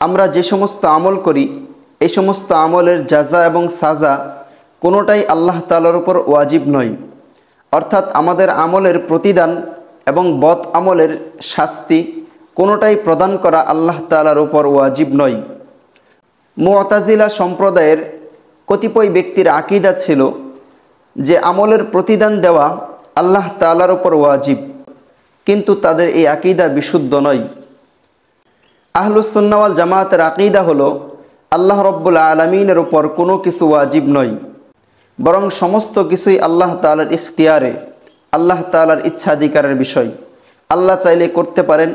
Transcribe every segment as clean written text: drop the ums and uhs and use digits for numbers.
আমরা যে সমস্ত আমল করি এই সমস্ত আমলের জাযা এবং সাজা কোনোটাই আল্লাহ তাআলার উপর ওয়াজিব নয়। অর্থাৎ আমাদের আমলের প্রতিদান এবং বদ আমলের শাস্তি কোনোটাই প্রদান করা আল্লাহ তাআলার উপর ওয়াজিব নয়। মুতাজিলা সম্প্রদায়ের কতিপয় ব্যক্তির আকীদা ছিল যে আমলের প্রতিদান দেওয়া আল্লাহ তাআলার উপর ওয়াজিব, কিন্তু তাদের এই আকীদা বিশুদ্ধ নয়। আহলুস সুন্নাহ ওয়াল জামাতের আকীদা হলো আল্লাহ রব্বুল আলামিনের উপর কোনো কিছু ওয়াজিব নয়, বরং সমস্ত কিছুই আল্লাহ তাআলার ইখতিয়ারে, আল্লাহ তাআলার ইচ্ছাধিকারের বিষয়। আল্লাহ চাইলে করতে পারেন,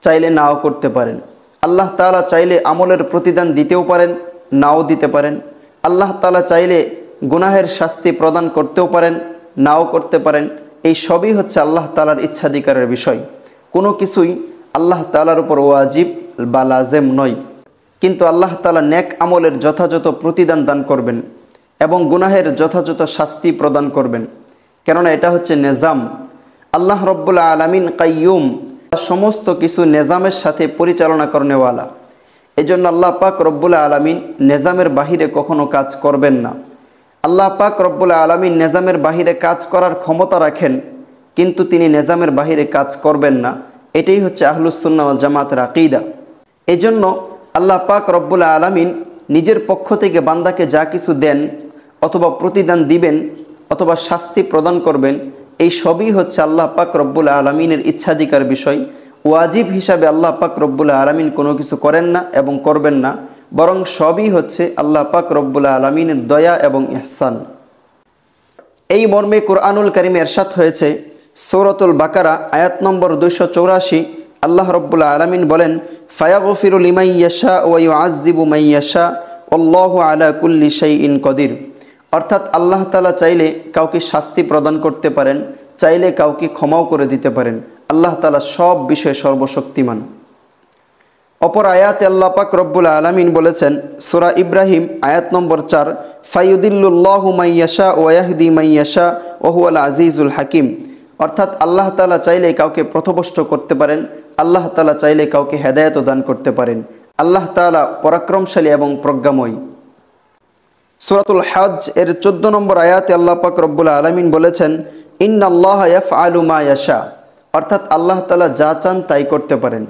চাইলে নাও করতে পারেন। আল্লাহ তাআলা চাইলে আমলের প্রতিদান দিতেও পারেন, নাও দিতে পারেন। আল্লাহ তাআলা চাইলে গুনাহের শাস্তি প্রদান করতেও পারেন, নাও করতে পারেন। এই সবই হচ্ছে আল্লাহ তাআলার ইচ্ছাধিকারের বিষয়। কোনো কিছুই আল্লাহ তাআলার উপর ওয়াজিব বা লাজেম নয়। কিন্তু আল্লাহ তাআলা নেক আমলের যথাযথ প্রতিদান দান করবেন এবং গুনাহের যথাযথ শাস্তি প্রদান করবেন, কেননা এটা হচ্ছে নিজাম। আল্লাহ রব্বুল আলামিন কাইয়ুম, সমস্ত কিছু নিজামের সাথে পরিচালনা করেনেওয়ালা। এজন্য আল্লাহ পাক রব্বুল আলামিন নিজামের বাহিরে কখনো কাজ করবেন না। আল্লাহ পাক রব্বুল আলামিন নিজামের বাহিরে কাজ করার ক্ষমতা রাখেন, কিন্তু তিনি নিজামের বাহিরে কাজ করবেন না। এটাই হচ্ছে আহলুস সুন্নাহ ওয়াল জামাতের আকীদা। এজন্য আল্লাহ পাক রব্বুল আলামিন নিজের পক্ষ থেকে বান্দাকে যা কিছু দেন অথবা প্রতিদান দিবেন অথবা শাস্তি প্রদান করবেন, এই সবই হচ্ছে আল্লাহ পাক রব্বুল আলামিনের ইচ্ছাধিকার বিষয়। ওয়াজিব হিসাবে আল্লাহ পাক রব্বুল আলামিন কোনো কিছু করেন না এবং করবেন না, বরং সবই হচ্ছে আল্লাহ পাক রব্বুল আলামিনের দয়া এবং ইহসান। এই মর্মে কুরআনুল কারীমে ইরশাদ হয়েছে সূরাতুল বাকারা আয়াত নম্বর 284। আল্লাহ রব্বুল আলামিন বলেন, ফায়াগফিরু লিমান ইয়াশা ওয়া ইউআযযিবু মান ইয়াশা আল্লাহু আলা কুল্লি শাইইন কদির। অর্থাৎ আল্লাহ তাআলা চাইলে কাউকে শাস্তি প্রদান করতে পারেন, চাইলে কাউকে ক্ষমাও করে দিতে পারেন। আল্লাহ তাআলা সব বিষয়ে সর্বশক্তিমান। অপর আয়াতে আল্লাহ পাক রব্বুল আলামিন বলেছেন সূরা ইব্রাহিম আয়াত নম্বর 4, ফায়ুদিল্লুল্লাহু মান ইয়াশা ওয়া ইয়াহদি মান ইয়াশা ওয়া হুয়াল আজিজুল হাকিম। অর্থাৎ আল্লাহ তাআলা চাইলে কাউকে পথভ্রষ্ট করতে পারেন, আল্লাহ তাআলা চাইলে কাউকে হেদায়েত দান করতে পারেন। আল্লাহ তাআলা পরাক্রমশালী এবং প্রজ্ঞাময়। সূরাতুল হজ এর 14 নম্বর আয়াতে আল্লাহ পাক রব্বুল আলামিন বলেছেন, ইন্নাল্লাহা ইয়াফআলু মা ইয়াশা। অর্থাৎ আল্লাহ তাআলা যা চান তাই করতে পারেন।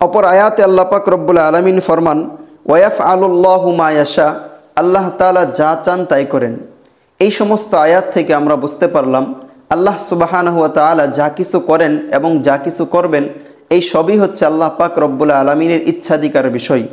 অপর আয়াতে আল্লাহ পাক রব্বুল আলামিন ফরমান, ওয়া ইয়াফআলুল্লাহু মা ইয়াশা। আল্লাহ তাআলা যা চান তাই করেন। এই সমস্ত আয়াত থেকে আমরা বুঝতে পারলাম আল্লাহ সুবহানাহু ওয়া তাআলা যা কিছু করেন এবং যা কিছু করবেন এই সবই হচ্ছে আল্লাহ পাক রব্বুল আলামিনের ইচ্ছাধিকার বিষয়।